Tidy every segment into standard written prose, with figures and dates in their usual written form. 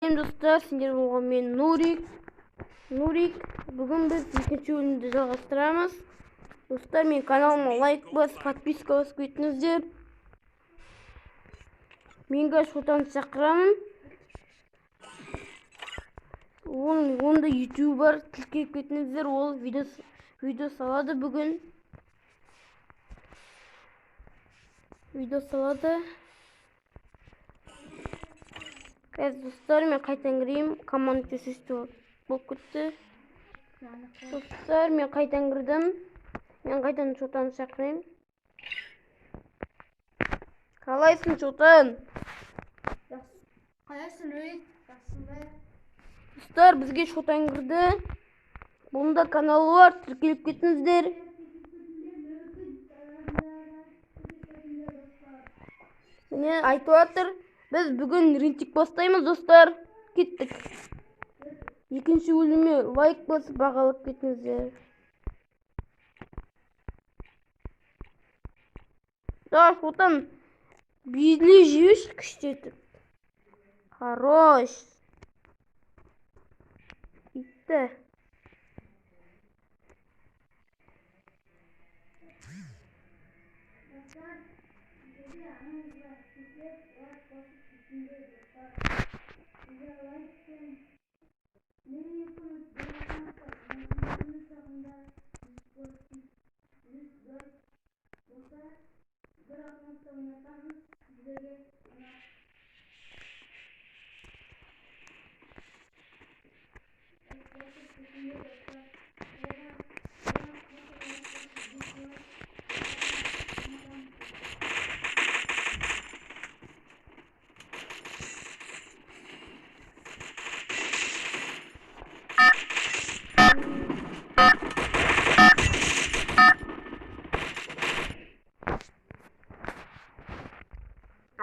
Selam dostlar, sizler болған мен Нурик. Бүгін біз екінші бөлімді жалғастырамыз. Достар, мен каналыма лайк бас, подписка басып кетіңіздер. Менге шотан шақырамын. Онда ютубер тіркеліп кетіңіздер. Ол видео салады бүгін. Evet dostlar, ben kayıttan gireyim. Komanda sesi bok gitti. Dostlar, ben kayıttan girdim. Ben kayıttan çoğutan çakırayım. Kalaysın çoğutan. Kalaysın öyle. Dostlar, bizge çoğutan girdi. Bunda kanalı var. Tıklayıp gittinizler. Beni aytып atır. Biz bugün rintik bastayımız dostlar. Gittik. İkinci bölümü like basıp bağılıp gittinizler. Да, шутан. Bizli живешь, кштетіп. Хорош. Gitti.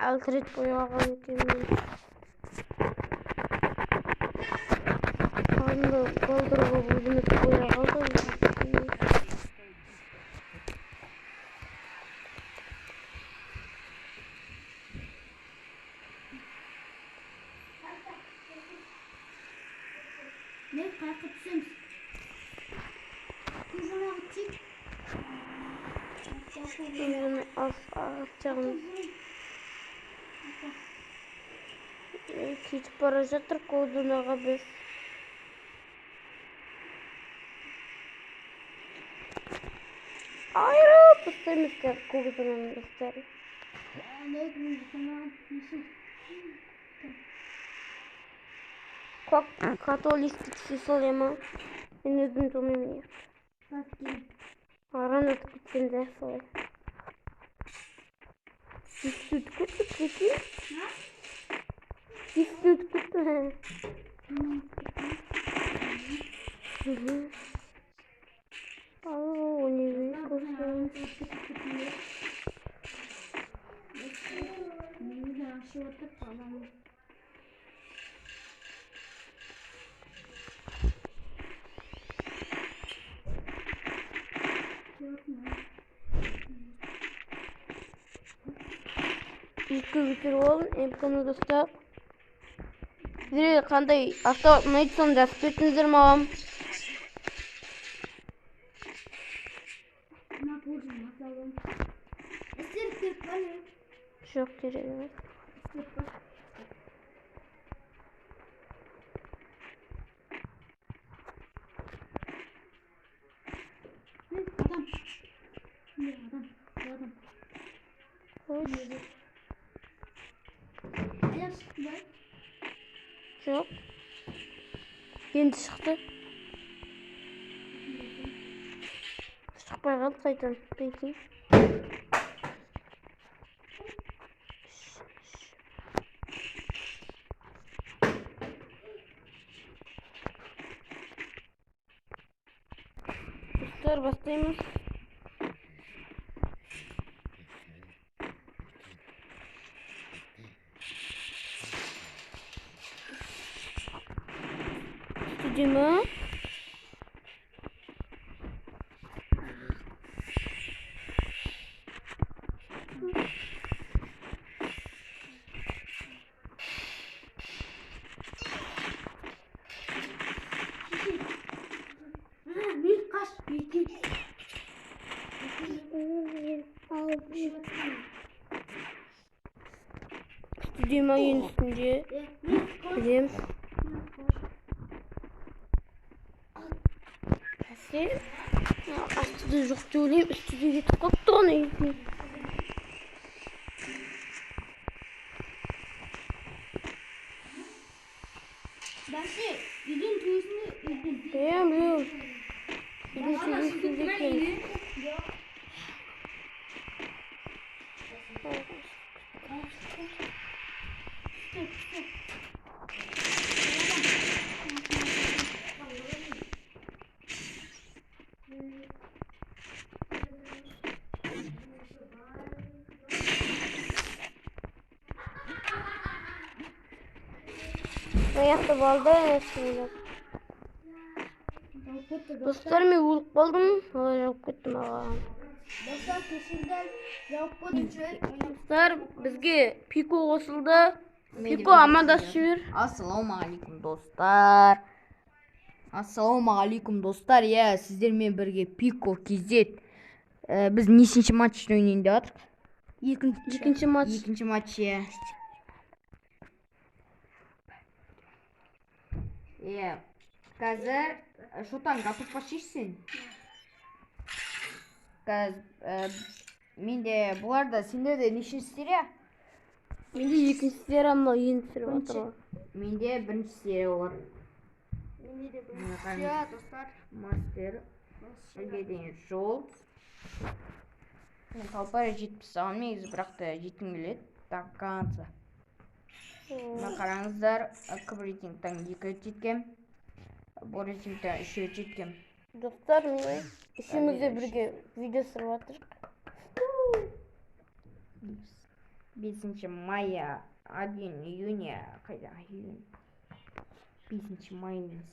Altret boyağı ekledim. Anda kaldırıp buldum boyağı aldım. Ne kalkıpsın? Kızıma gittik. Şimdi atacağım. Кетіп бара жатыр колдунаға біз. Айырып тастаймыз колдунаны достар. Католистік сесалема. Мен өзім жолмаймын. Аран өтіп кеткенде солай. Süt kutu peki? Süt kutu he. O ne büyük olsun. İlk bitirip olun. Emkanı dostlar. Sizlere qanday avtomat aytsam жазып кетіңіздер маған. Жоқ, керек емес. Жоқ. Енді шықты. Шықпай қалды қайтадан. Прикинь. Dostlar, бастаймыз. Stüdyomu. Bileyim ayın üstünce. Bileyim. Nasıl? Aslında yok söyleyeyim. Üstüne gidip koptu onu izleyeyim. Belki yüzün tuyusunu üzdün. Biliyorum. Ama Üstündeki. Ayakta balda yaşıyorlar. Dostlarım ulup kaldım. Yok gittim ağam. Dostlar kesilden yapma düşün. Dostlar bizge Piko qo'shildi. Piko amadashur. Assalomu alaykum do'stlar. Assalomu alaykum do'stlar. Ya sizlar bilan birga Piko KZ. Biz nechinchi matchda o'ynayapmiz? Ikkinchi match. Ikkinchi match ya. Ya. Hozir shotan gapirib boshlashsin. Menda bularda senlarda nechinchi seriya? Mende ikkinchi seriya ammo endi sirvatır. Menda birinchi seriya bor. Ya dostlar. Master Geden Jolt. Talpara жетпіс алмайыз, бірақ та жеткім келеді. Так, қанша. Мына қараңыздар, кім рейтингтен 2 жеткем. Бұл рейтингтен 3 жеткем. Dostlar mı? İşimizde birge video sırvatır. 5 мая, 1 июня, қайда июнь? 5 майымыз.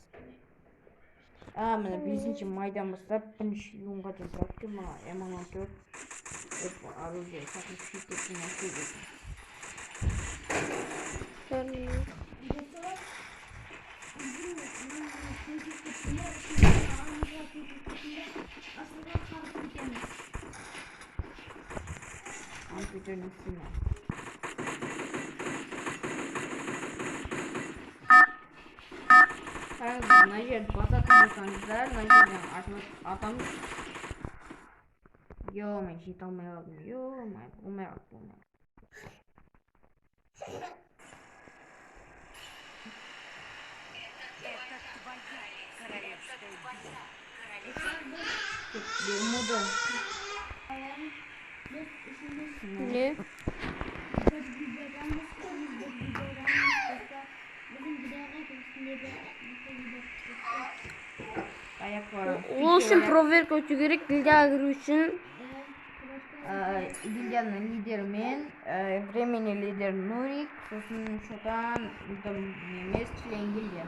Міне 5 майдан бастап 1 июньға дейін тұрады. Мына M14 оружие сатып кететін нәрсе дейді. Компьютердің үстіне. Қараңыздар, мына жерді басатын болсаңыздар, мына жерден атамыз. Yo-my, жете алмай қалдым. Yo-my, болмай қалды. Бермуды. Ne? Ayak var. O için proverka ötü gerek bilgiye giriyor için. Гильдияның лидері мен, временный лидер Нурик, сосын шотан емес член гильдия.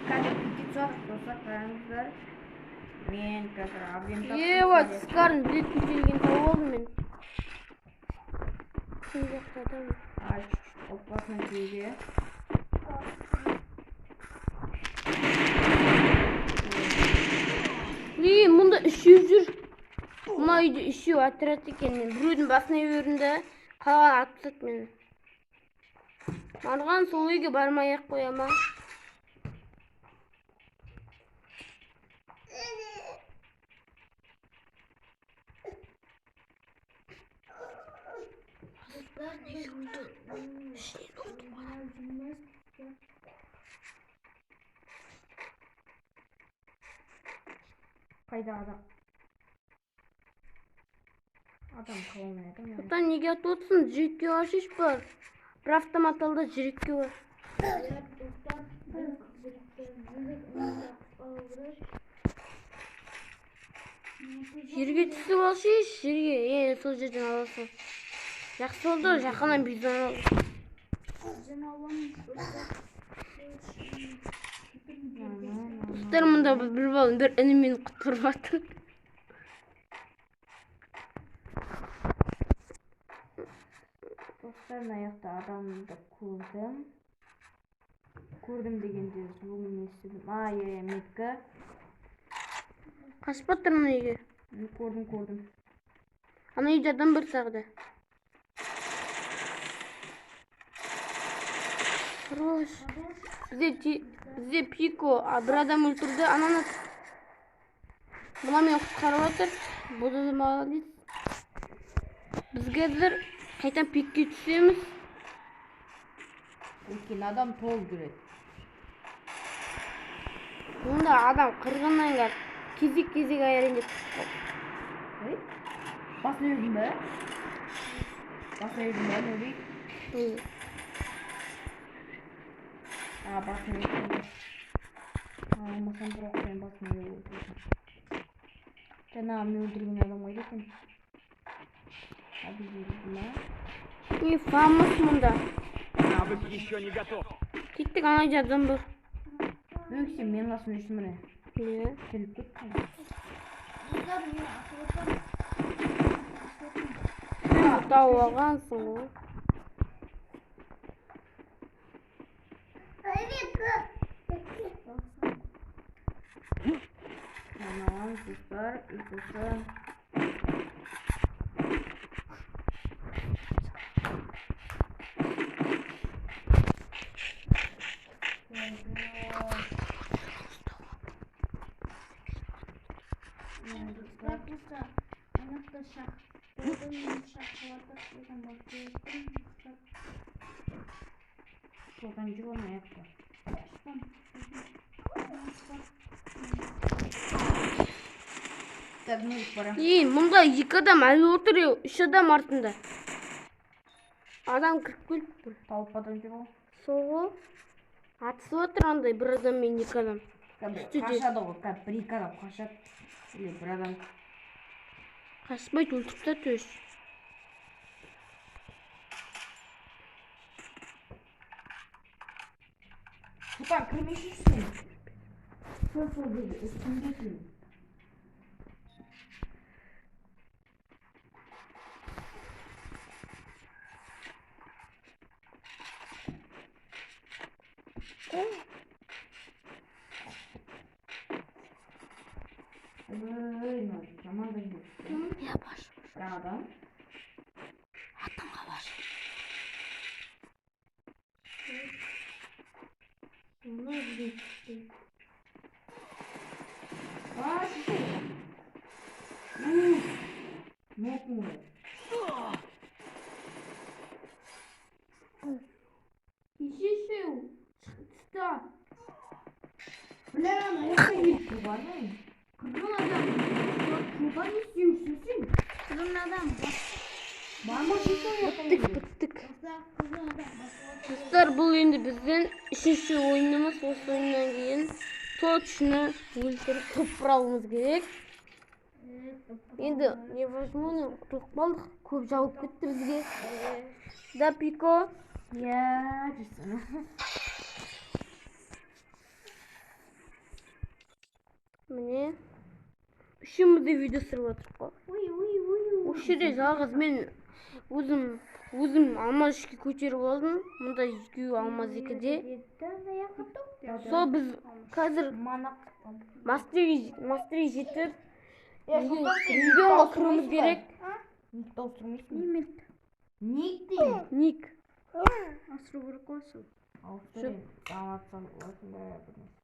Қазір петиция достар, қараңыздар. Мен қазір объем тапсырып. Вот, скарын билет келген тауып алдым мен. Кім жақта адам? Опасный кейде. Мұнда үшеу жүр. Мұна үйде үшеу отряд екен. Біреудің басына өрінде қалған атып мені. Марған сол үйге бармай ақ қояма. Қайда адам? Адам қалмайды. Бұтан неге атып отырсың? Жүрекке ашиш бар. Бір автомат алда жүрекке бар. Жерге түсіп алшиш, жерге. Сол жерден аласың. Жақсы болды, жақынан бизон ал. Достар, мұнда бір балын бір інімен құтырып атыр. Достар, аяқта адамды көрдім. Көрдім дегенде зұлым естідім. Метка. Kaçıp attın onu үйге. Gördüm. Ana үйде адам бар тағы да. Хорош. Бізде Пико бір адам өлтірді. Ананы мына мен құтқарып жатыр. Бұл да молодец. Біз қазір қайтадан пикке түсеміз. Өйткені адам толып жүреді. Онда адам қырғыннан келіп кезек айырайын деп. Басына жүрдің бе? Нөбей? Басына жүрдің. Алмасам бірақ сен басына жүрдің. Жаңа мен өлтірген адам қайда екен? Біз жүрдің ба? И фамус мұнда. Навык еще не готов. Кеттік ана үйде адам бар. Өксем мен басына жүрсің міне. Не? Келіп кеттің. Dostlar mı? Тауағансың ғой. Аналан достар, ұйқысы. Sodan жүр аяқта. Так, ну пора. Мұнда 2 адам әлі отыр, 3 адам артында. Адам кіріп келіп. Талпадан жүр ғой. Соғы атысып отыр андай бір адам мен 2 адам. Қашады ғой, бір екі адам қашады. Или бір адам. Қашпайды, өлтіріп та төш. Сұлтан, кірмейсің? Сол деді, үстіндесің. Жаман да жоқ. Я баш. Бір адам. Атанға баш. Кешесеу. Шықта. Бля, аяққа кетті бар ма? Қырғын адам. Жоба не істеушісің? Қырғын адам. Біттік. Достар, бұл енді бізден 3-ші ойынымыз. Осы ойыннан кейін точно өлтіріп топырауымыз керек. Енді невозможно құтылып қалдық. Көп жауып кетті бізге. Да, Пико? Я жүрсін. Міне. Үшімізде видео сырып отырып қой. Осы жерде жалғыз мен өзім алмаз 3-ке көтеріп алдым. Мұнда 2 алмаз 2-де. Сол біз қазір мастерге жетіп видеоға кіруіміз керек. Ник ауыстырмайсың? Ник дейін? Ник. Асыру керек қойсың. Ауыстырайын. Даматсам осындай бірнесі.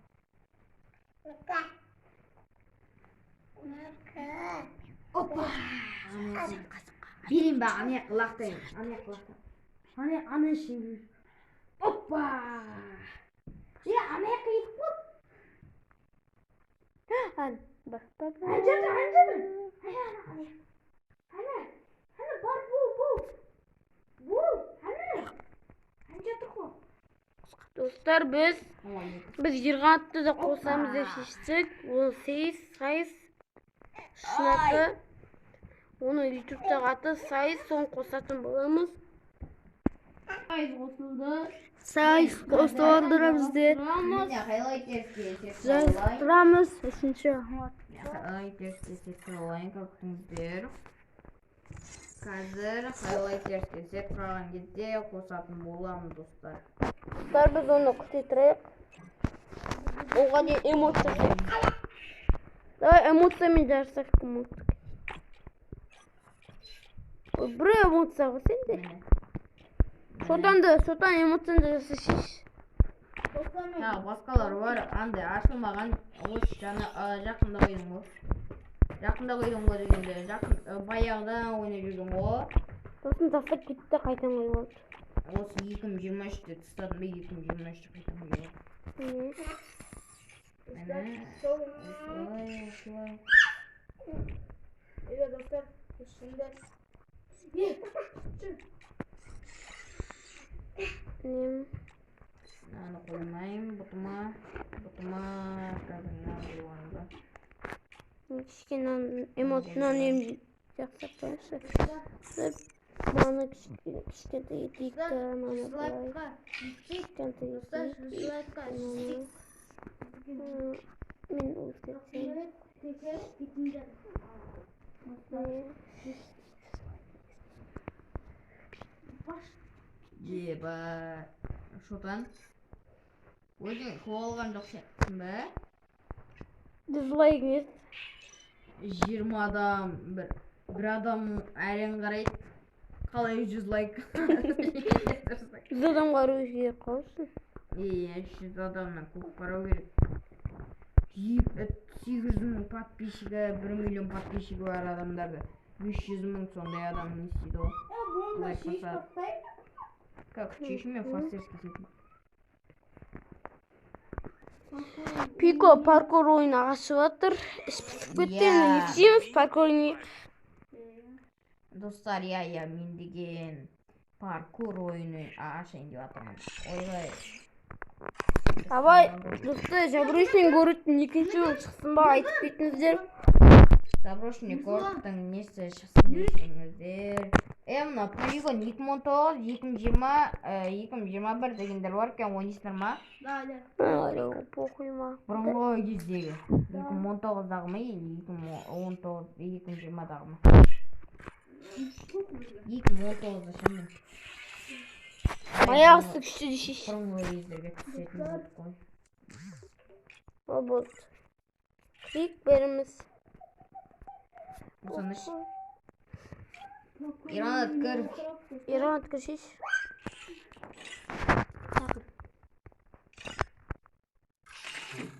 Опа! Берейін ба, ане қылақтайын. Ане шеңгір. Опа! Ане қиып қой. Бар. Ане, бар бұл. Ане тұр қой. Достар, біз ерғатты да қосамыз деп шештік. Ол сайыс шынаты. Оны ютубтағы аты сайыс, соны қосатын боламыз. Сайыс қосылды. Сайыс қосылды бізде. Тұрамыз. Үшінші. Хайлайтерске сеткалайын көптіңіздер. Қазір хайлайтерске сетқалған кезде қосатын боламыз, достар. Достар, біз оны күте тұрайық. Оған дейін эмоция Давай эмоциямен жарысақ кім ұлттық. Бір эмоция ғой сенде. Шотан эмоцияны жасашиш. Ha, басқалар бар, андай ашылмаған осы жақында қойдың ғой. Жақында қойдың ғой дегенде, баяғыдан ойнап жүрдім ғой. Сосын тастап кетті қайтан қойып алды. Осы 2023-те тастадым ба 2023-те қайтам қойып алды. Осылай. Evet dostlar, şimdi Мынаны қоймаймын, бұтыма қазір мынаны қойғанымда. Кішкене эмоцияны емді жақсап қойшы. Мана кішкентай етейікті, мана былай. Кішкентай етейік. Мен өзгертсем. Еба, Шотан. Өзің қуалған жоқ сен бе? Дизлайк ет. 20 адам, бір адам әрен қарайды. Қалай 100 лайк? 100 адам қару жер қалсын. 100 адамнан көп қарау керек. 800 подписчигі, 1 миллион подписчигі бар адамдарды 500 мың сондай адам не істейді ғой? Лайк басады. Как чешумен фастерский сетім. Пико паркур ойын ашып жатыр. Іш пісіп кетті. Не істейміз паркур ойын? Достар, мен деген паркур ойыны ашайын деп жатырмын. Ойбай. Абай, достар, заброшенный городтың екінші жол шықсын ба айтып кетіңіздер. Заброшенный городтың несі шықсын десеңіздер. Мына полигон 2019-2020-2021 дегендер бар екен, ойнайсыңдар ма? Похуй ма. Бұрынғы кездегі 2019-дағы ма, 2019-2020-дағы ма? 2019-да шаммен. Баяғысы күшті дешеш. Бұрынғы кездерге түсетін болды қой. О болды. Крик беріміз. Ұсаныш. Иран өткір. Иран өткір шеш.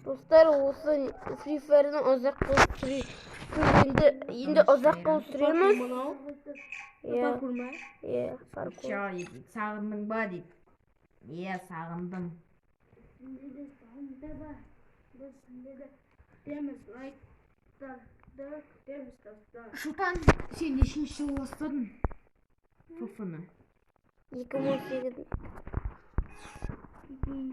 Достар, осы Free Fire'dan ұзақ қылып сүреміз. Енді ұзақ қылып сүреміз. Паркур ма? Паркур. Сағындың ба дейді. Сағындым. Шотан, сен нешінші жылы бастадың? Фофыны. 2018. Мен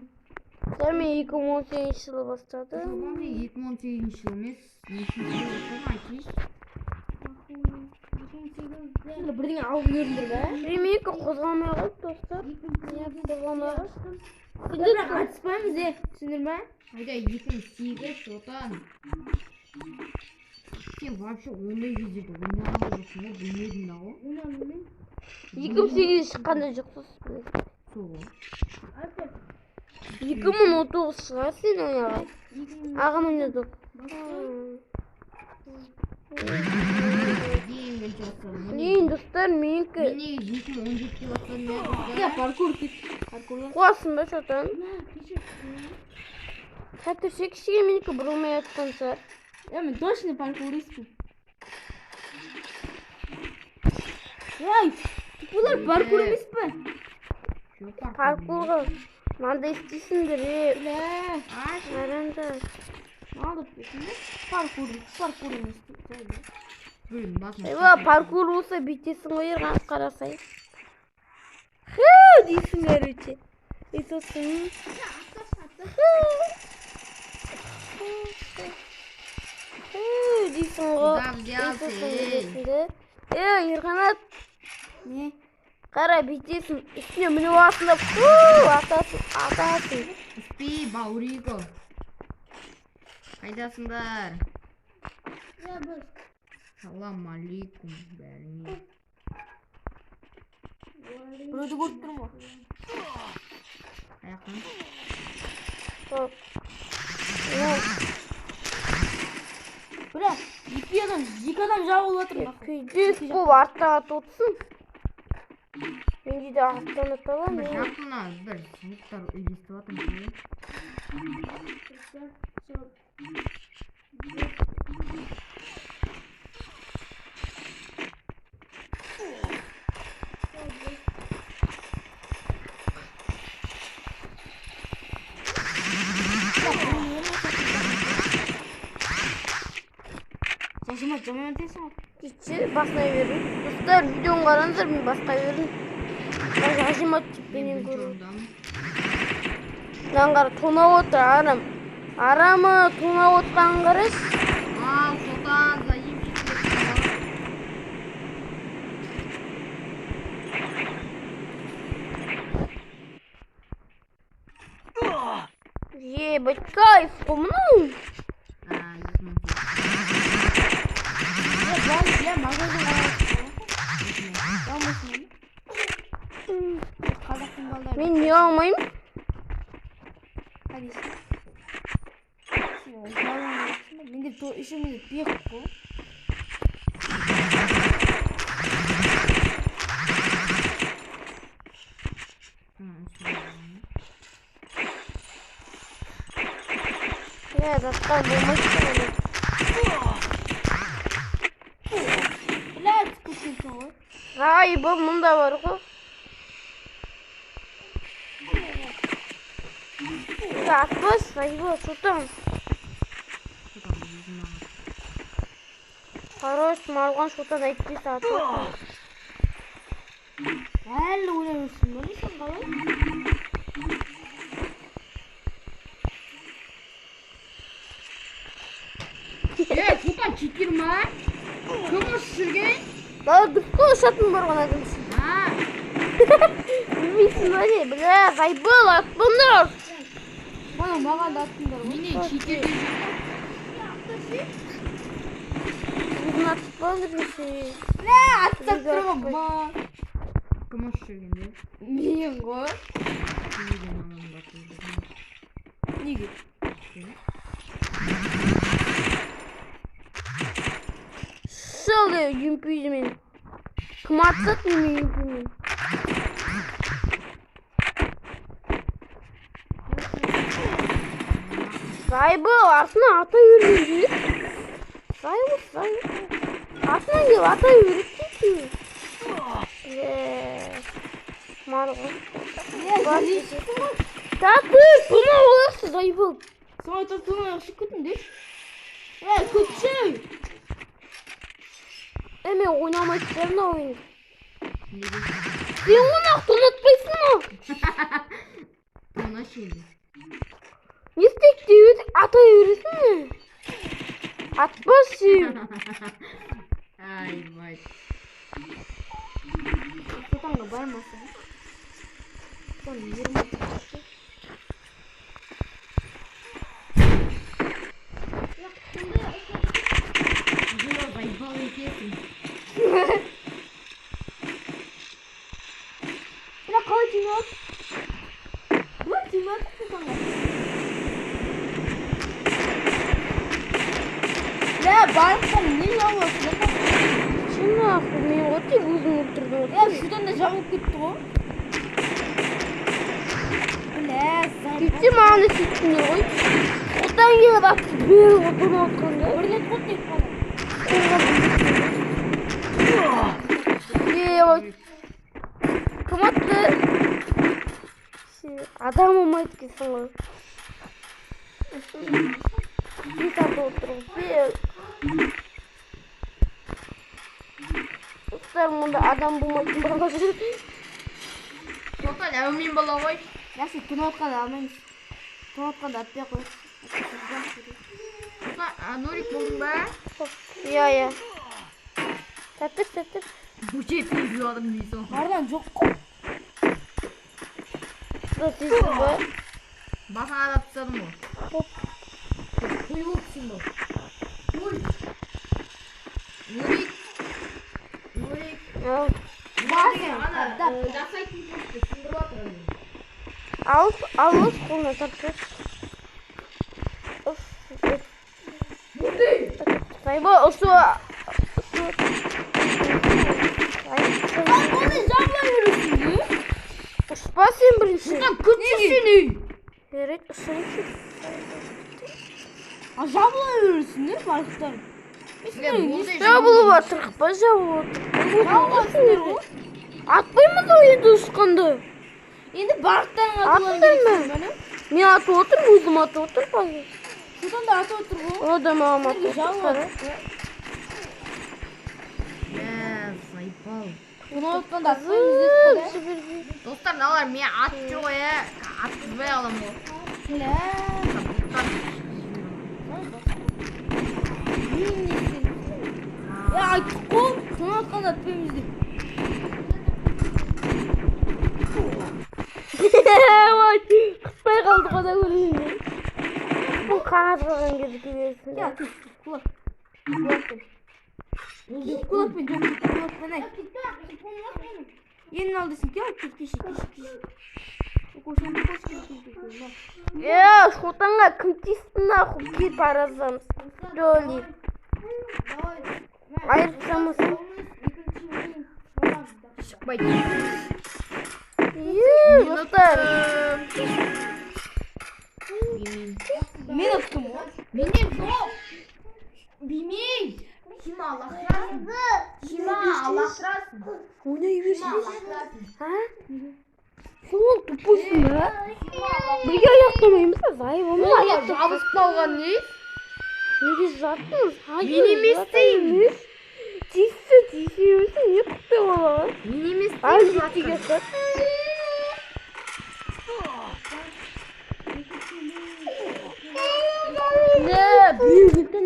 2018 жылы бастады. 2018 жыл емес, нешінші жылы бастадың айтыңыз? Бірдеңе алып жүрдіңдер бе? Білмеймін, қозғалмай қалды достар. Қозғалмай қалды. Бірақ қатыспаймыз түсіндір ме? Айда 2008 Шотан. Сен вообще ондай кездерде ойнаған жоқсың ғой, білмедің да ғой. 2008 шыққанда жоқсыз. Сол ғой. 2019 шығар сен ойнаған. Ағам ойнадық. Блин, достар, менікі. Мен неге 2017-те бастадым Я паркур кет. Қуасың ба Шотан? Қатыршы кішіге менікі бұрылмай атқан шығар. мен точно паркуристпін. Ай, бұлар паркур емес пе? Паркурға мынандай істейсіңдер Арандар. Алып кетіңдер. Паркур емес. Паркур болса бүйтесің ғой қарасай. Дейсің әрөте. Дейсің ғой. Ерқанат. Не? Қара бүйтесің. Үстіне мініп аласың. Атасың. Үспей, Баурико. Қайдасыңдар? Салам алейкум бәріңе. Біреуді көріп тұрмын ғой. Аяқын. adam, iki adam jabı otur bak. Küçük bu artta atılsın. Bence de alttan atalım Bir ya. aklına bir звуктар естіп атырмын. Şaşıma camına teslim. İçi basmayı verin. Dostlar videomu karanızır mı basmayı verin. Ben hacim açıp benim Birinci görürüm. орындамын. Lan kara tona otur aram. Aramı tona otkan karış. Ал, Султан, заимщик. Ебать, кайф, помню. Ben bile magazin alıyorum. Tamam. Kazakın balları. Ben niye almayayım? Hadi işte. Ben de to işimizi bir koy. Ya zaten bulmak istemedim. Let's cook it. Hayır bu bunda var o. Atmaz, hayır bu tutam. Хорош, margan şutan etti saat. Hello, uğraşıyorsun. Böyle sen kalın. Султан, читерма. Кім жүрген? Daha dıpkı uşatın bargan adamsın. Ha, Bilmiyorsun hadi, bile kaybol atlanır. Bana magan da attın da. мені читер. Bizim atlanır bir şey. Ne atsak durma. Кім жүргенде? Niye koy? Niye? Salıyor yümpüzümün. Kımartsak mı yümpümün? Sahibi aslında ata yürüyücü. Sahibi. Aslında gibi ata yürüyücü. Margo. Ne? Tatlı buna olursa sahibi. Sonra topluma yakışık kötü değil. Kötü. Hemen oynamak isterim de oyun. Sen onu unutmayısın mı? Ona şeydi. Nistek diyor ata yürüsün mü? Atmasın. Ay vay. Totan da barmasın. Son 20 Güzel zayıfal ülkesin. Ne kaçın yok? Bu kim var? Ne barmasın? Ne yapıyorsun? Şimdi aklım yok ki uzun oturdum. Ya şuradan da çabuk gitti o. Ne sen? Gittim anı siktim oy. Odan yere bak bir odun oturdu. Burada tut değil falan. Bak. Kımattı. Adam olmak istiyorsun. Bir tane oturup bir. Ustalarım bunda adam bulmak için. Total evmin balavay. Ya sen tunotka da almayız. Tunotka da atıyor koy. Total Nurik buldum be. Ya. Tatır. Bu şey bir adam değilse o. Nereden çok Burası bu. Basana da tutadım o. Hop. Kuyuluksun bu. Nurik. Nurik. Ya. Ana. Dasayt mı? Sındır batıralım. Al koluna tatır. Of. Buradayım. Saybo osu. Sen onu camla yürüsün. Uspasın birinci. Şuradan kötüsünü. Evet ısınık. Camla yürüsün değil mi farklı? Ya bunu batırık baca bu. Camla yürüsün. Atlayayım mı oyundu uskandı? Şimdi barktan Attın atılan mı? Ne atı otur buydum atı otur bazı. Şuradan da atı otur bu. O da mama atı. Camla. Saypal. Bunu ortadan da atlayın yüzde. Dostlar ne var? Mia at şuraya. At ve alalım bu. Hele. Ya kol. Bunu ortadan da atlayın yüzde. Vay. Kıtmaya kaldık o da gülüyor. Bu kanatların gözüküyor. Ya kulak. Kulak beni. Kulak beni. Yeni aldısın ki kişi. Koşan bir koş. Ya şuradan kımçısına hukuki parazam. Doli. Hayır tutamazsın. Çıkmayın. Yuuu dostlar. Ben attım o. Benim yok. Bimin. Kime Allah razı. Kime Allah razı. O ne yürüyüş? Kime Allah razı. Ha? Sol tupusun ya. Bir ayaklamayayım da zayıf onu ayakta. Abıskla olgan ne? Ne biz zaten? Benim isteğim. Cisi yürüsün niye kutluyor bana? Minimiz Ay ciddi göster. Ne? Büyük ne?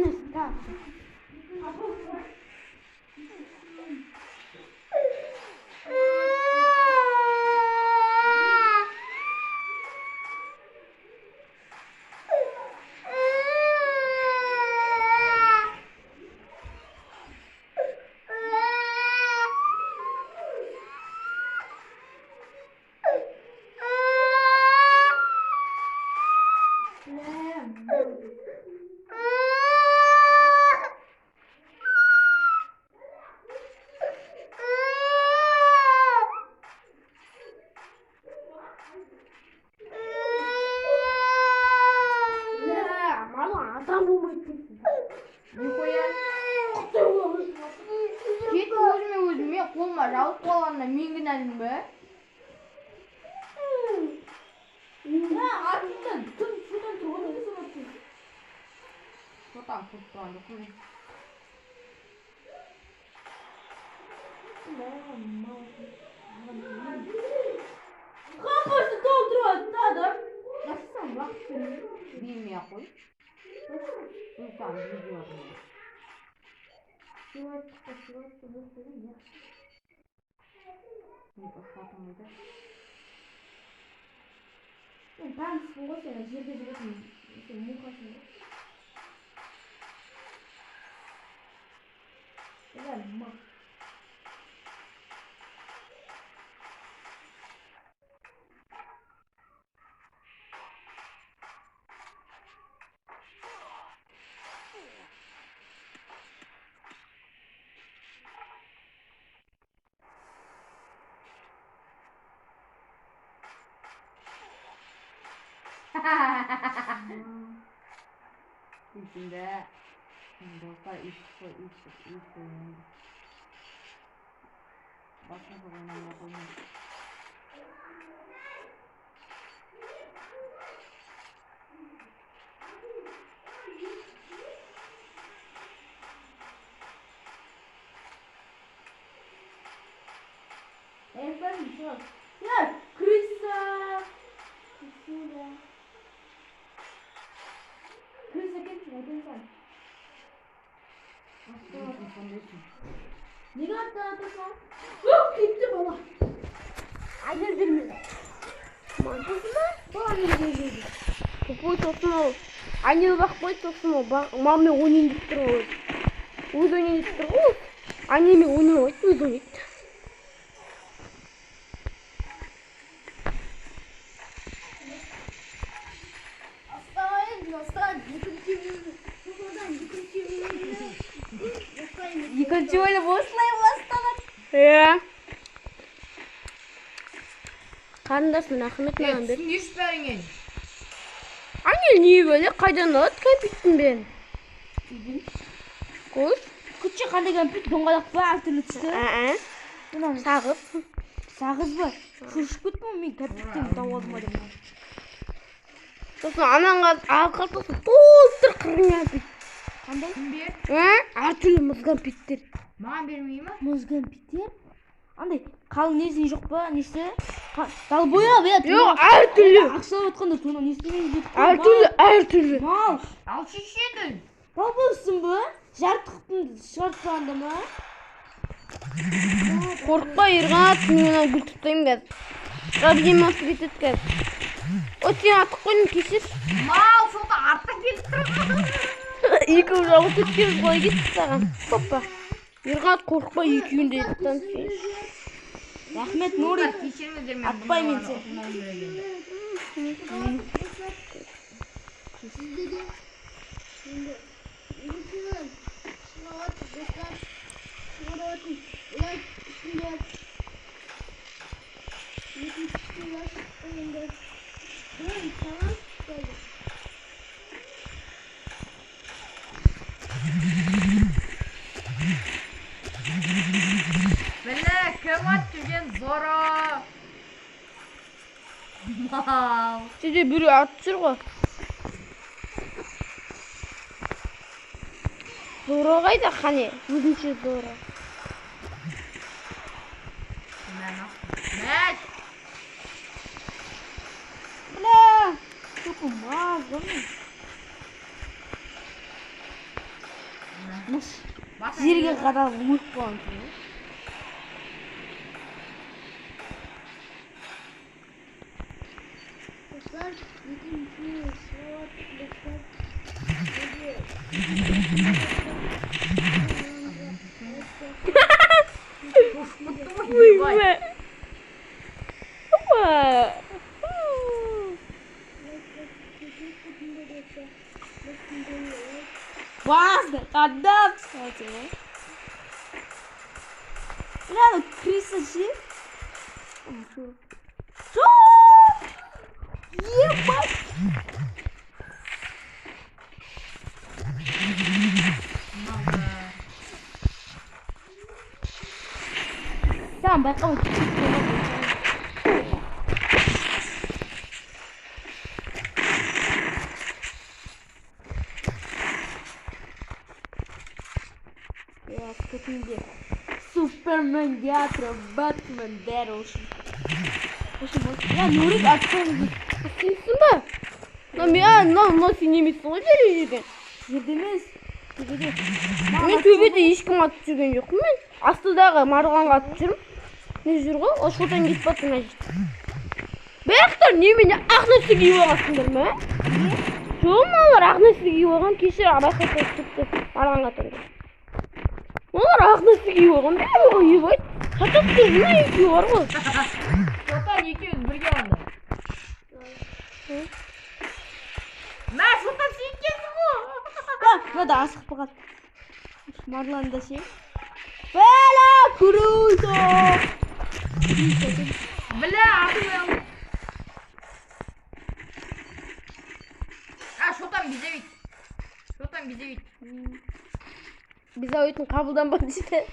Git özüme kolma rahat kalanla minginelim be. Ya ardından tüm şuradan tuvalete atıyor. Şuradan kurtulandı. Kapısı dolduruyor adam. Nasıl bak seni? Bilmeye koy. İnsan biliyor. Bir başlatım bir de. Ben soğuk sene jirde jirde işte mukasını. Evet ma. İçinde dostlar ilk oyunu. Başka bir oyunu yapalım. Efendim şu an. Ya Krista. Krista. Krista gitmedin sen. Ne kadar dağıtırsan? Yok gitti bana. Hayır bilmiyorum. Bana ne dedi? Kupой тосно. Они бақпай тосно. Маме ойнайды тұрғыз. Өз ойнайды тұрғыз. Анеме ойнамайды, өз ойнайды. Оставай, оставай. Екінші ойлап осылай бастаған. Иә. Қарындасым рахмет маған бер. Еш бәріңен. Аңел не böyle? Қайдан алады кәмпиттің бәрін? Көз? Күтші қандай кәмпит? Доңғалақ па? Әртүрлі түсті? Мынаны Сағыз. сағыз ба? Шұршып кетпін мен кәмпиттен тауып алдым адам. Сосын ананға алқалтасы толтыр қырын кәмпит. Қандай? Бер. Әртүрлі мұз кәмпиттер. Маған бермей ма? Мұз кәмпиттер? Андай қалың несін жоқ па? Несі? Далбоя бе? Жоқ, әртүрлі. Ақшалап отқанда туна несімен жетіп Әртүрлі. Мал. Ал шешеді. Далбойсың ба? Жартықтың шығартпағанда ма? Қорықпа ерғат, мен мына гүл тұтайым қазір. Проблемасы кетеді қазір. О, сен артық қойдың кешір. Мал соты артта келіп тұрып. Екеуі жауыз өткеніз қалай кетті саған. Папа. Ерғат қорықпа екеуінде танысың. Рахмет, Нури. Кешіріңіздер мен Атпаймын сен. Міне кім ат жүрген Зоро. Мал. Сізде біреу атып жүр ғой. Зоро қайда қане? Өзінше Зоро. Мәт. Бля! Только мазым. Мұш. Жерге қадап мұш болған кейін. Uyma. Ama. Базда, қадап. Бля, ну криса ше. Шо? Ебать. Сам байқау. Көтінде Супермен театры, Батмен дәр olsun. Ya Nuri atsanızı. Сенсің ба? Мына сен емессің ғой жерде. Жерде емес. Төбеде. Мен төбеде ешкім атып жүрген жоқпын мен. Астыдағы марғанға атып жүрмін. Не жүр ғой? Ол шотан кетіп баттың әжет. Бәріқтар немене ақ нәрсе киіп алғансыңдар ма? Жоқ мыналар ақ нәрсе киіп алған. Кешір байқатып кетті марғанға атаңдар. Олар ақ нәрсе киіп алған. Мен ғой ебай. Шатақ кезіне екеуі бар ғой. Шотан екеуіз бірге алды. Мә, Шотан сен екенсің ғой. Мынада асық бұған. Марланда ше. Бәлі круто. Бля, атылым. Шотан биze бит. Шотан биze бит. Bize oyun kabuldanmadı işte.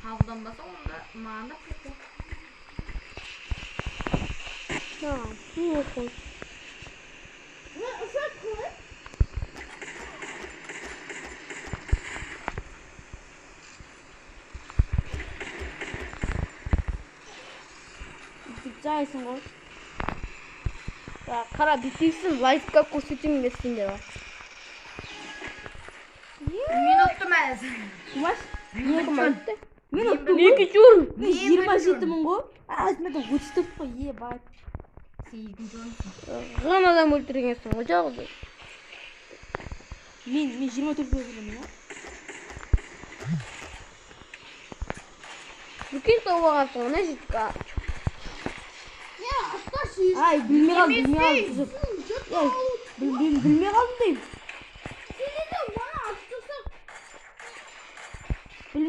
Havdanbasa onda mağanda kırdı. Tamam. Ne okul? Güzelsin o. Ya kara bitirsin like'ka koşucum geçsinler var. Minuttu мәз. Kumaş. Minuttu. Minuttu. Ne geçiyorum? Мен 27 мың ғой. Азмада 34 қой, ебать. Сен екінші орынсың. Ған адам өлтіргенсің ғой жалғыз. Мен 24 өздімін, я. Бүкіл тауағансың, не жетік а? Ай, білмей қалдым, қызым. Ей, білмей қалдым деймін.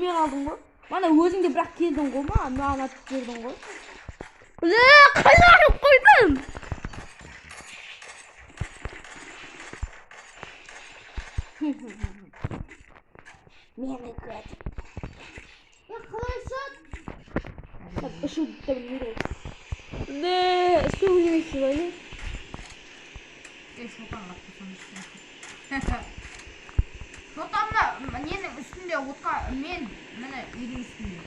bilmей kaldың ғой. Mana өзің де бірақ келдің ғой ма? Маған атып бердің ғой. Қайда алып қойдым? Meni gördüm. Yakalarsan. Bak şu da bilmiyorum. Ne? Söyleyeyim böyle. Şotan baktı Şotanla nenin üstünde otka men mana үйдің üstünde.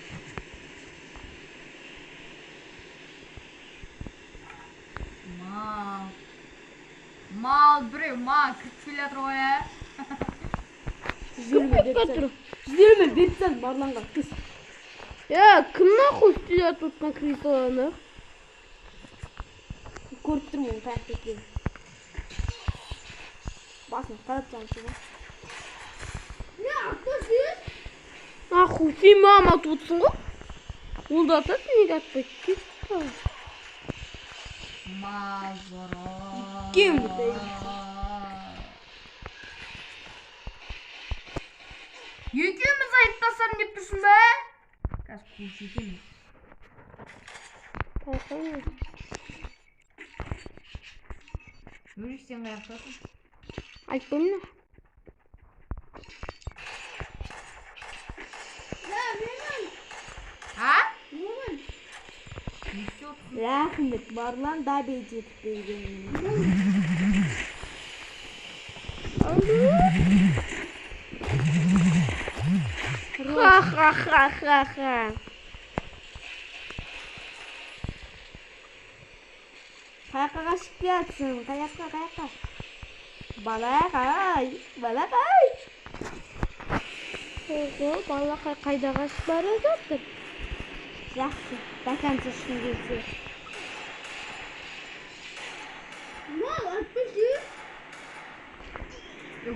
Mal bre mal küçüler roya. 120 bersen. 120 bersen Marlanға kız. Ya kim nahul stüdyo tutkan kristalanı? Көріп тұрмын оның қаяқта екенін. Басын таратсам шыға. Ne yaptın? Nahul sen mama tutsun o. Ол да атады неге атпайды? Кетті. Mazoro. Kim? Yükümüz ayıptasan deyip dursun be. Kas kuş yükümüz. Bakalım. Yürüyüş sen ayaktasın. Айтпаймын мына. Ha? Рахмет, Марлан да бейдетіп бергеніне. Ха-ха-ха-ха-ха. Қаяққа қашып келатсың? Қаяққа? Балақай. Ого, балақай қайда қашып бара жатыр? Жақсы, бәкәнсі шын келсе.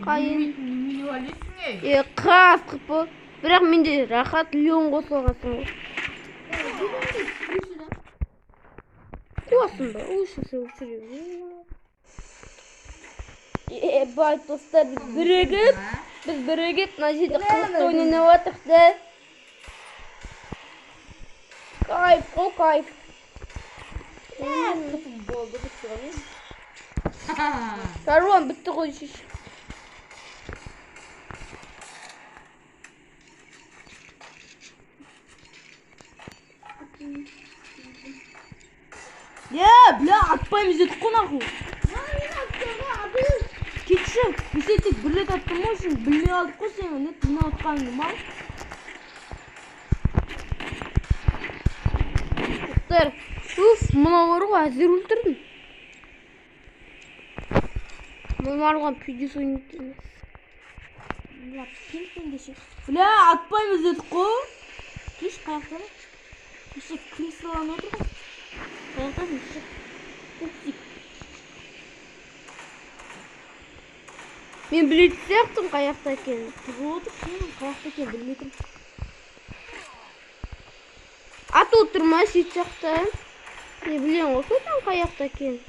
Қайын. Немене ойлайсың Қас қыпы. Бірақ менде рахат леон қосылғансың ғой. Қуасың ба? Бай достар, біз бірігіп мына жерде қызықты ойнап отырмық та. Кайф, о кайф. Қыпым болды, бітті ғой. Шаруам бітті ғой шеш. Бля, атпаймыз дедік қой нахуй. Кетші, біз тек бір рет аттым ғой үшін білмей алдық қой сені. Нет, мына атқаныңды ма? Достар, мына бар ғой әзір өлтірдім. Мына арған пүйдес ойнайды емес. Бля, атпаймыз дедік қой. Кеш қаяқтан? Кеше креслоған отыр ғой. Қаяқтасын шық. Пупсик. Мен білетін сияқтым қаяқта екенін. Тұғы отыр, сенің қаяқта екенін білмейтім. Ат отырма шет жақта. Не білем ғой содан қаяқта екенін.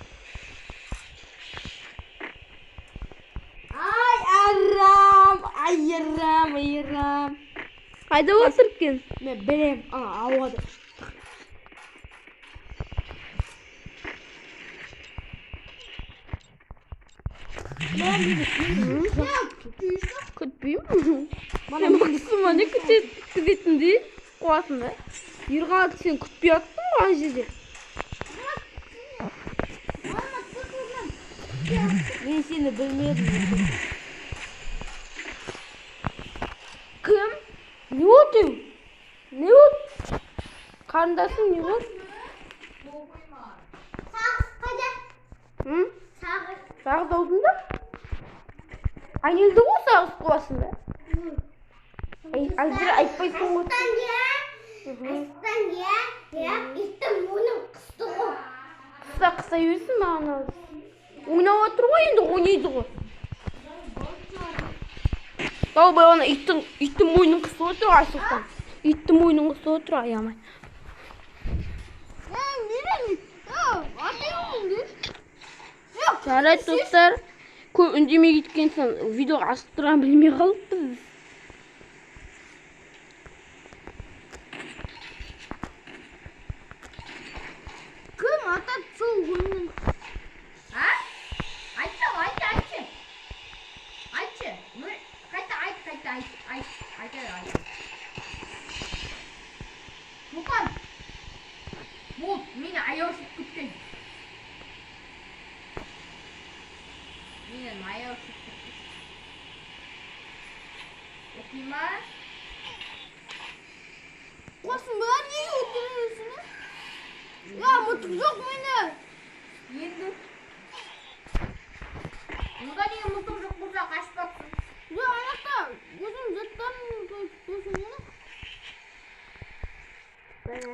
Айырам. Қайда отыр екен? Мен білем, ауада. Күтпеймін. Мен мақсыма не күтетінді қуасың да. Ерғалды сен күтпей аттың ғой ана жерде. Мен сені білмедім. Кім? Не отың? Не от? Қарындасың не от? Сағыз қайда? Сағыз. Сағыз аузында? Айнелді ғой сағыз қуасың да. Айдыр айтпайсың ғой. Астан я, иттім оның қысты ғой. Қыса үйесің маған алды. Ойнап отыр ғой енді ойнайды ғой. Далбай ана иттің мойнын қысып отыр Айсұлтан. Иттің мойнын қысып отыр аямай. Жарайды достар. Көп үндемей кеткен соң видео ашып тұрған білмей қалыппыз. niye oturuyorsunuz? Ya mutlu yok muydu? Енді. Мұнда не мұтым жоқ болса қашпақсың. Ya anahtar. Gözüm zıtlarını koyuyorsun.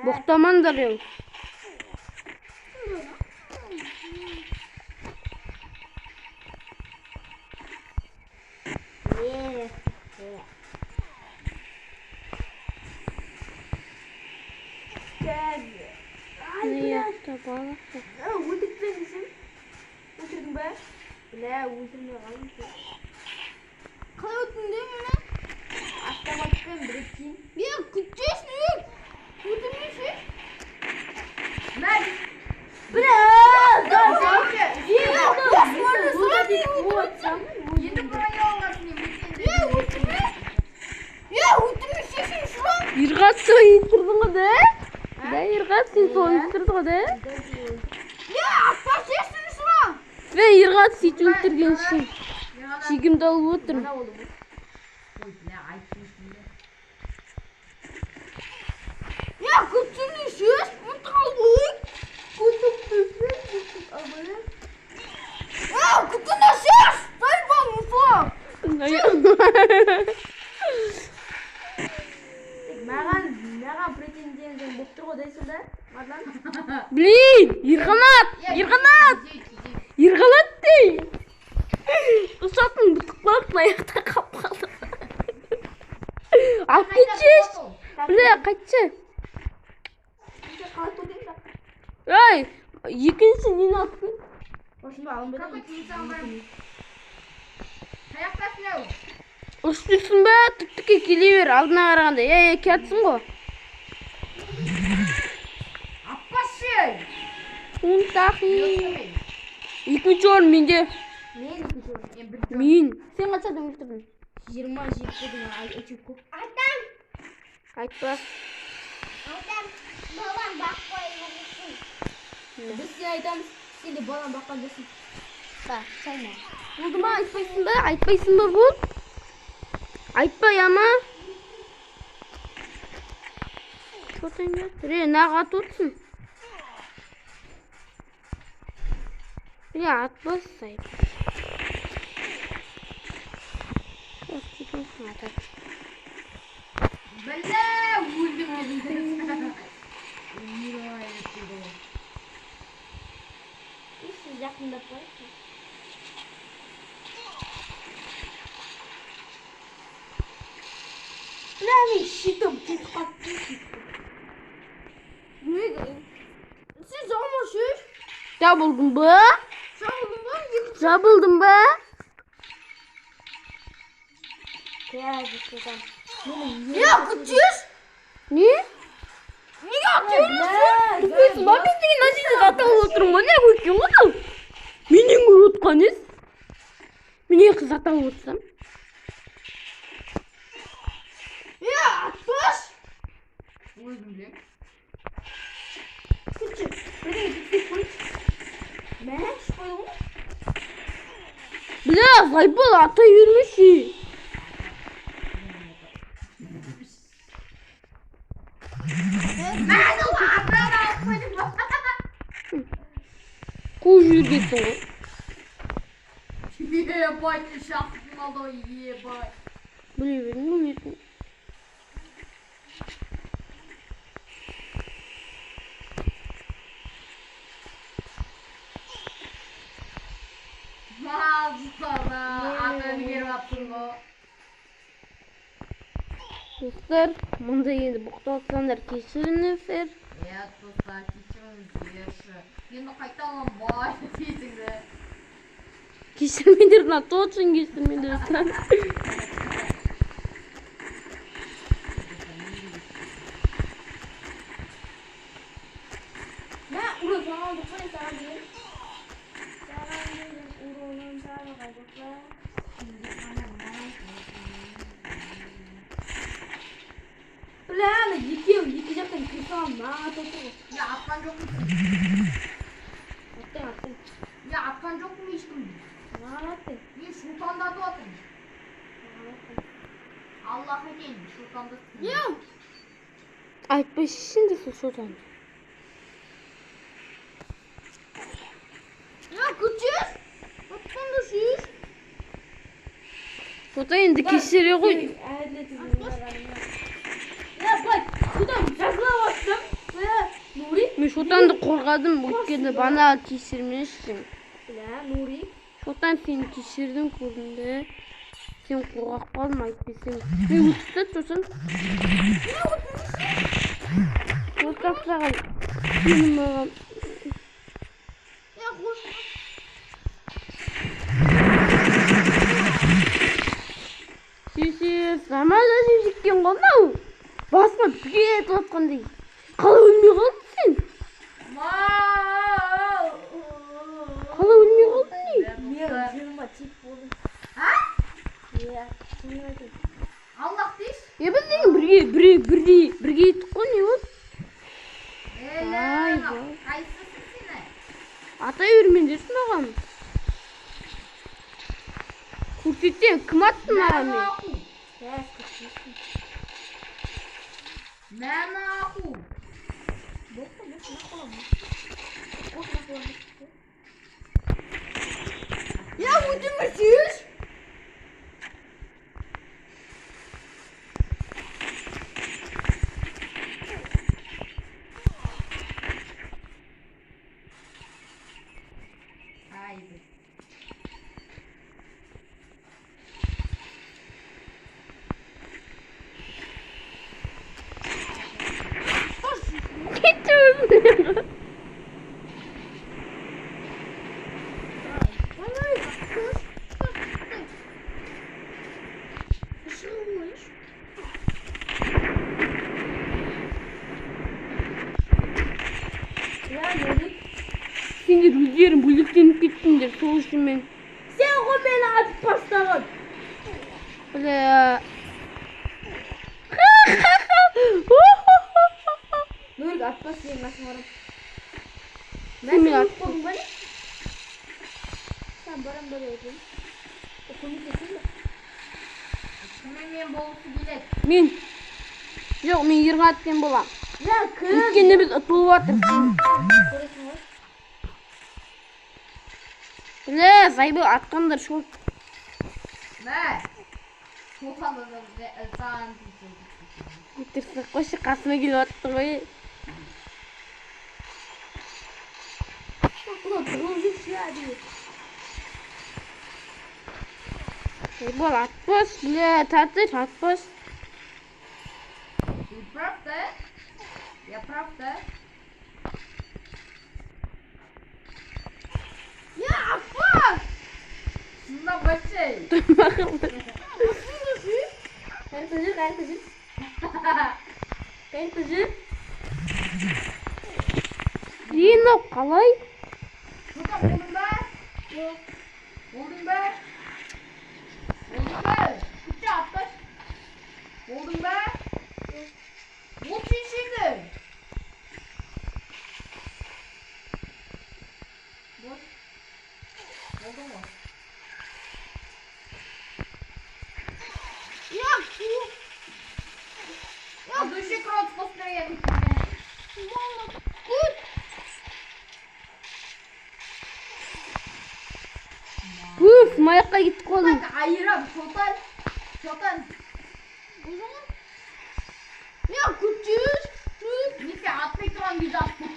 Bohtamandır ya. Ne yaptı bana? Öldürdün misin? Öldürdün be. Ne öldürmüyor lan? Kalıyordun değil mi lan? Астаматпен біріккен. Ya küçüksün. Öldürmüşsün. Мәр. Енді бұрайы алғасын емесенде. Ya öldürmüşsün şu an. Irgat soyundurdun da. Da Irgat soyundurdun da. Ya Abbas yesin şu an. Ve Irgat hiç öldürgen şey. Şigimde alıp oturun. Ya küçülmüşsün. Mutluğun. Küçülmüşsün. Ya küçülmüşsün. Sayın mutlu. Маған претендент болып тұр ғой дейсің да? Маған. Блин, Irganat. Irganat değil. Uşatın bıtıklarla ayakta kapalı. Alıp geçeceğiz. Bile kaçacak. Ay, ikincisi yine attın. Какой ты самый? Аяқтасын ау. Üstüksün be, tık tık geliver aldına karaganda. Katsın go. Аппашы! Untahi. İkinci ol mende. Мен Min. Sen kaç adam öldürdün? 20 жетті өте көп. Adam. Айтпа. Adam. Babam bak koyuyorsun. Біз сен айтамыз, сен де баланы баққан жоқсың. Bak sen ne? Oldu mu айтпайсың ба? Айтпайсың ба бұл? Айтпай ama. Şuradan gel. Buraya ne atıyorsun? Ya atmazsaydı. Бәле, өлдім мен. Жақындап қойшы. Lan şitom çıkarttı. Siz olmuşsunuz. Ya buldum be. Sen oldun mu? Ya buldum be. Ya küçüğüz. Ne? Niye atıyorsun? Kız ben bildiğin nasıl zaten oturum. Ne bakıyorsun oğlum? Benim unutkanız. Beni kız zaten unutsam. Ya Abbas. Өлдім бе? Küçük. Ben hiç koyuyorum. Bля, зайбал ата yürümüşü. Kuş yürgesin o. Ебать, ты шахту молодой, ебать. Блин, ну нет. Мазала, атаны беріп аптың ғой. Dostlar, bunda yeni boқталсаңдар кешіріңіздер. Иә, достар, кешіріңіздерші. Енді қайта алам дейсіңді. Кешірмеңдер, на то үшін кешірмеңдер. Ben urun sana aldık. Ben sana diyeyim. Urunun sana kaldık. Lan iki jaktan kırsan na atıyor. Ya atkan жоқ mu? Attın. Ya atkan жоқ mu ешкім? Attın. Мен шултандатып атырмын. Аллах етейін, шултандатып. Ya. айтпайсың десе содан. Ya küçük. Attan da şiş. Содан енді кешіре ғой. Ya bak şuradan жазылып attım. Ve Nuri. Мен шотанды қорғадым, өйткені бана кешірмешсің. Ya Nuri. Шотан сені кешірдім көрдіңді. Сен қорғап қалдым айтпесең. Мен өтті сосын. Отастаған. Сені маған. Ya hoş. Сүйсіз, заманда жеткен ғой мынау. Басыма бүге етіп атқандай. Қалай өлмей қалдың сен? Қалай өлмей қалдың не? Ya canıma çift oldu. Ya canıma çift. Allah дейсіз. Біздің бірге еттік қой не болды? Ай, Қайсысың сені? Атай өрмендерсің ағам. Көрсетсең, кім атты маған мен? Ya sıkıştın. Мәні ақу. Bokma ne kolamam. Bokma kolamam. Ya ucuma şiş. Haydi. Кетті өзіне. Ya Nuri. Сендер өздерің бөлектеніп кеттіңдер, сол үшін мен. Sen o beni atıp pastağın. Бля. Nuri atma sen nasıl varım. Sen beni at. Oğlum beni. Sen bana böyle yapıyorsun. Okulu kesin de. Кіммен болғысы келеді? Мен. Жоқ, мен ерғатпен болам. Ya kız. Өйткені біз ұтылып жатырмыз. Көресің ғой. Бля, зайбы атқандар шот. Мә. Шоталыны саған дейсің. Өтірсі қойшы қасыма келіп атты ғой. Bu da kırmızı şey değil. Зайбы атпас, бля, татыр атпас. Ты прав, да? Я прав, да? Ya Abbas. Şunda başay. Kayıtıcı. Kayıtıcı. Ең ау қалай? Şurada buldun be. Yok. Buldun be. Buldun be. Gitçe atlaş. Buldun be. Bul şimdi. Bul. Buldun mu? Ya bu. А души крот построен. Valla. Kut. Үф, маяққа кетіп қалдым. Bak ayırам. Şotan. Şotan. O zaman. Ya küçük. Neyse atmayı tamam biz attık.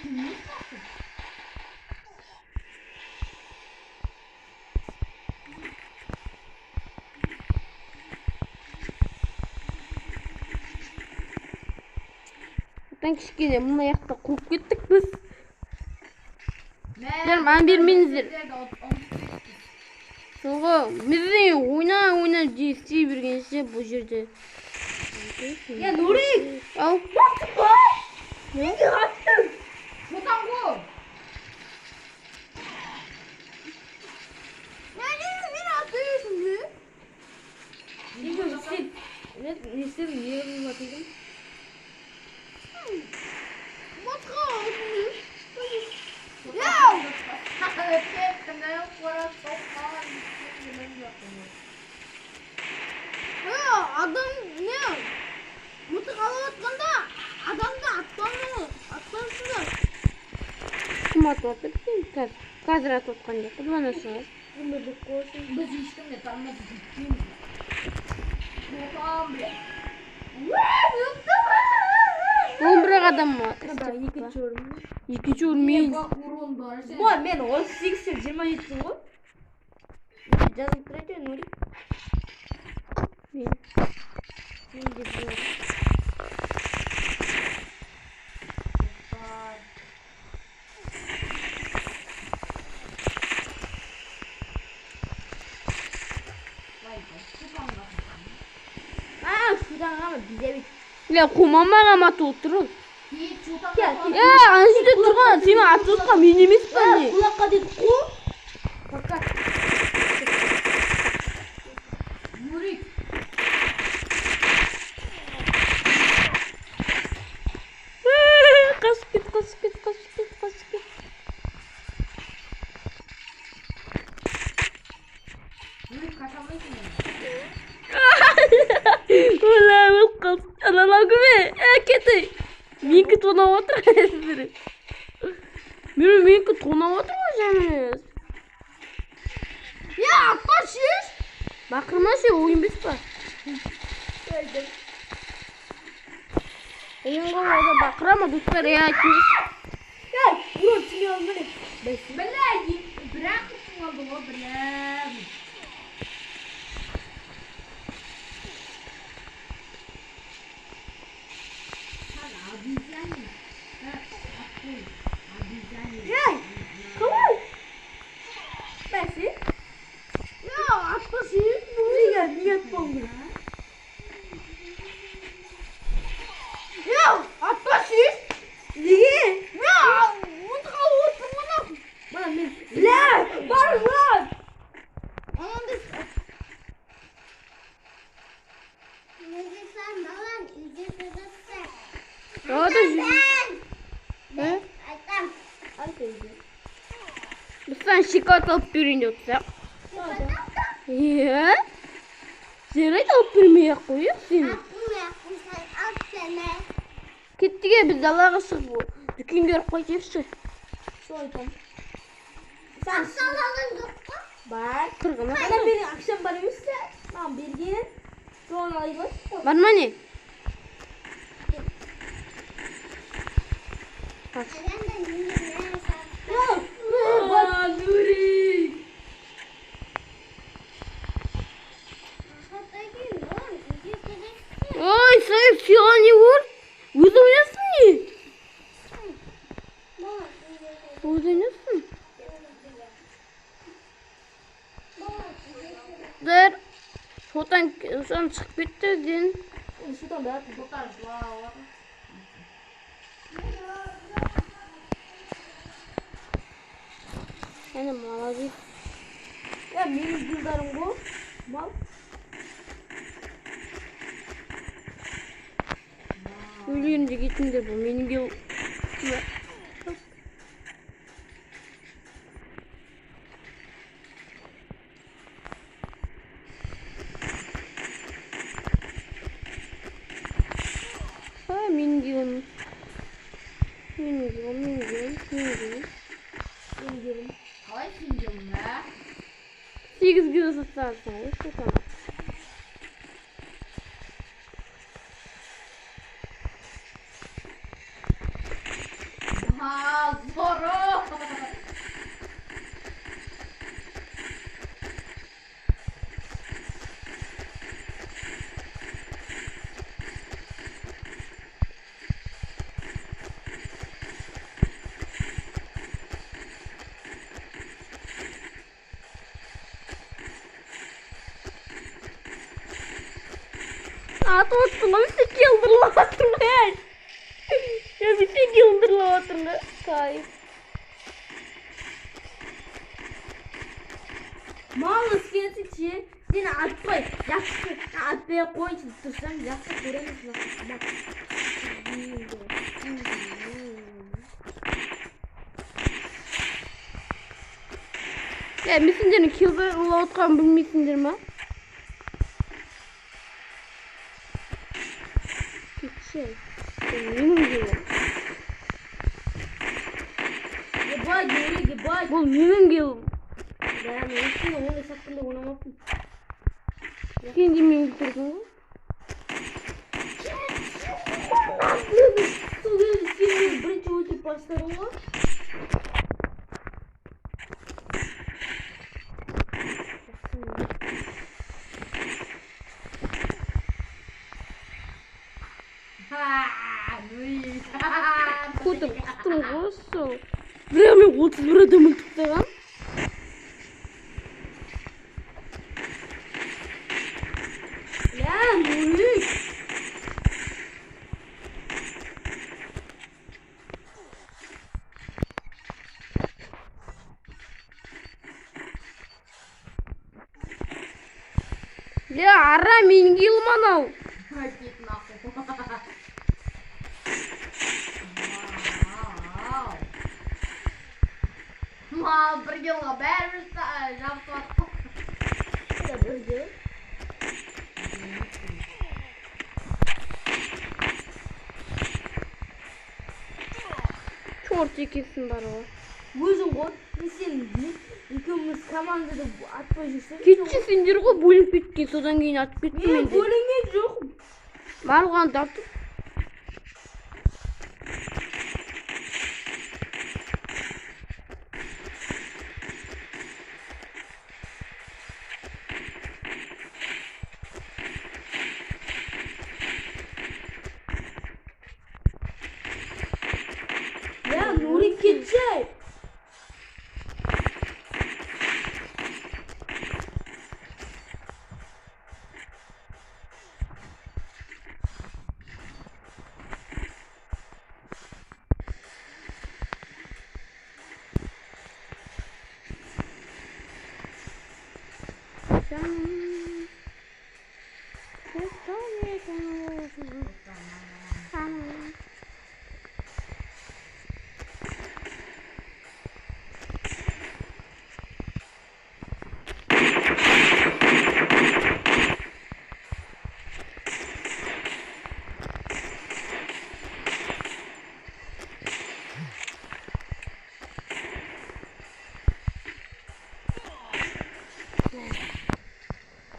Одан кішкене мына жақта қуып кеттік біз. Маған бермеңіздер. Соғы, бізде ойнап жестей бергенше бұл жерде. Ya Nuri. Ау, Ne attın? Şotan bu. Ya ne atıyorsun be? Ne diyorsun? Ne istedim? Niye bunu atıyordum? Matka atıyor. Ya! Ya adam ne? Mutlu kalıvatkanda adamda kim atıp atır? Kazır atıp atkan yok. Bana sor. Biz hiç kimle tanımaz gittiğimiz. Tamam bile. Он bir adam mı? Екінші орын. İkinci olmayın. Bak vurun bari. Ой, мен 18 27 ғой. Жазып тұр екен, Нури. Şuradan ama bize bir Ya kumama amat oturun. Hiç çutan. Ya anşide turgan seni atılsa minimiz bani. kulakқа деді қу. Fakat Yurik. Kaç git. Yurik kaçamayız mı? Ulan kız. Analar gibi. Kete. Minki tona oturasınız. Minki tona oturasınız. Ya kaçış. Bakırma şey oyun biz var. Oyun orada bakırama dostlar ya. gel. Bunu tünüyorum böyle. Belki bırak oldu o bırak. Gel. Come Messi. Ya atmasın. Niye atmamdı? Ya atmasın. Niye? Ya oturmadım. Bana ne? Lan. Var lan. Sen baban izin Ya da Ben. Adam. sen şikat alıp birini yoksa. Ya. Zerre de alıp birmeye koyuyorsun. Aklım yaptım sen at seni. Gitti ya biz Allah'a sır bu. Dükün görüp koyacaksın. Soydum. Sen salalım doktor. Bak. Kırgın ha. Hala beni akşam bana üstte. Tamam bilgin. Sonra ayılır. Var mı ne? Ben de yine Aa, Nuri. Ay sayıp silahını vur. Vurdu oynasın ya. Vurdu oynasın. Der. Şotan sen çıkıp bitirdin. Şuradan da Bakar var. Yani malazi. Ya benim güldarım bu. Mal. Ölüyünce gittin bu. Benim yıl. Ha mindiyorum. Mindiyorum. Hay sindim ya. 8 gün ısıtlarsan işte tamam. Ha zoru. Atı attılar bir tek yıldırla attılar. Ya bir tek yıldırla attılar. Kayıp. Mal iskeleti için seni atmayı. Yakşı. Atmaya koy için dursan yakşı göremezsin. Bak. Ya Messenger'ın yıldırla atkan bilmişsindir mi? Şey. Benim gibi. Ya bu bak. Bu benim geldim. Ben üstüne onu hesapında oynamadım. Sen de beni bitirdin. Senin birinci ulti pasları var. Kudum kuttum olsun. Buraya mı 31 adamı tutturan? Ya Nuri. Ya ara men gelmanau. Mal pergi lo beres dapat. Şöyle böyle. Çort çekilsin bana o. Gözün koy. Bizim ikimiz komandada atma жүрсек. Ketçi sindir o bölüp bitkin. Sodan keyin at bittim Men endi. bölünge жоқ. Bargan tartıp. Ya Nuri ketecek.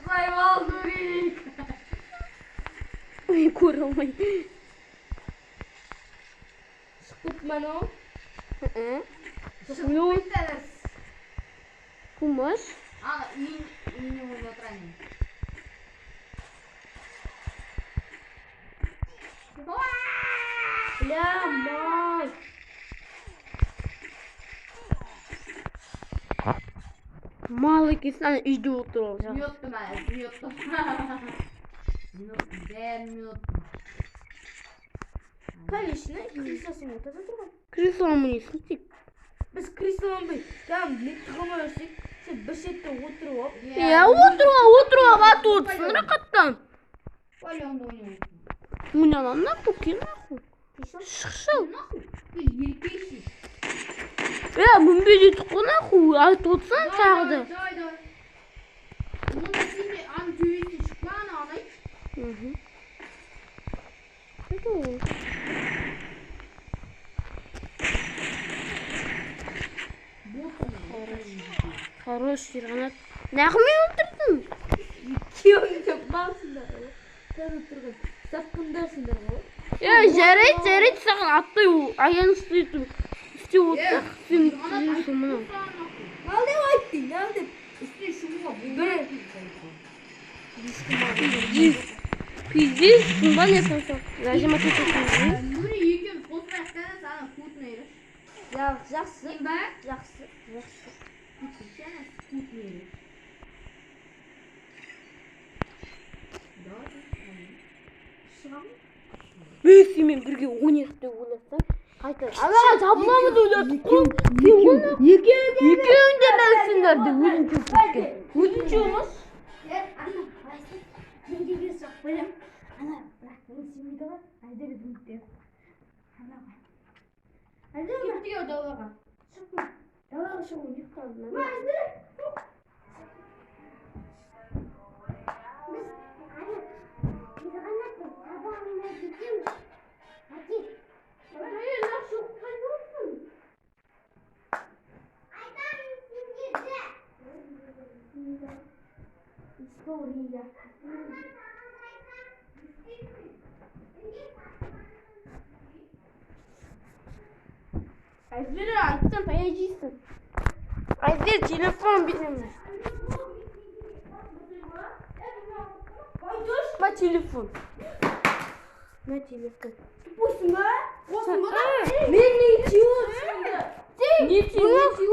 Hayvan Nuri. Ay kurulmayı. Sıkıtman o. Hı. Yok. Kumaş. Ini mau training. Ya mal. Mal ikisinden iyice oturacağım. Mute mas, mute. Mute, ben mute. Конечно, Крисос'un ortada durma. Kriz olmayısın. Biz Крисос'un bir tam ne çıkamıyorsak sen bir şeyde oturup hop. Ya otur at olsun. Rakattan. Olha onde eu Bu ne lan? Ne bakayım? Şıkşıl. Biz bir kişi. Ya bu bir tutkuna ku. At olsan çağırdı. Bunda şimdi an tüyü çıkan anay. Hı hı. Ne oldu? Хорош Гранат. Нахмын өндірдің? Күйеуіңді балсыңдар ғой. Тәні тұрған. Сатқындарсыңдар ғой. Ya жарайды саған аттай аянышты істеп отырсақ сен түсінесің мұны. Ал деп айттың, ал деп. Üstüne şunu Bir. Пиздец, сумба не сансақ. Нажимать етесің. Nuri yüküm fotoğraflarına sana tutmuyoruz. Жақсы. Kim bak? Жақсы. Жақсы. Sana tutmuyoruz. Мен бірге ойнайық деп ойласаң қайта ана жабыламыз ойладық қой сен оны екеуің де білсіңдер де өзің көп кеткен өзінше емес Şimdi bir sokmayalım. Ana bırak bunu şimdi de var. Hadi bir bunu. Ana bak. Hadi mi? Gidiyor dalağa. Sokma. Yalan şu uyuyup kaldım. Hadi. Biz anlattık. Sabahına gidiyoruz. Hadi. Hayır lan çok olsun. ya. Azeri açsan tayacısın. Azeri telefon bilemez. Ne telefon? Ne telefon? Boşsun be. Boşsun be. Ne içiyorsun? Ne içiyorsun?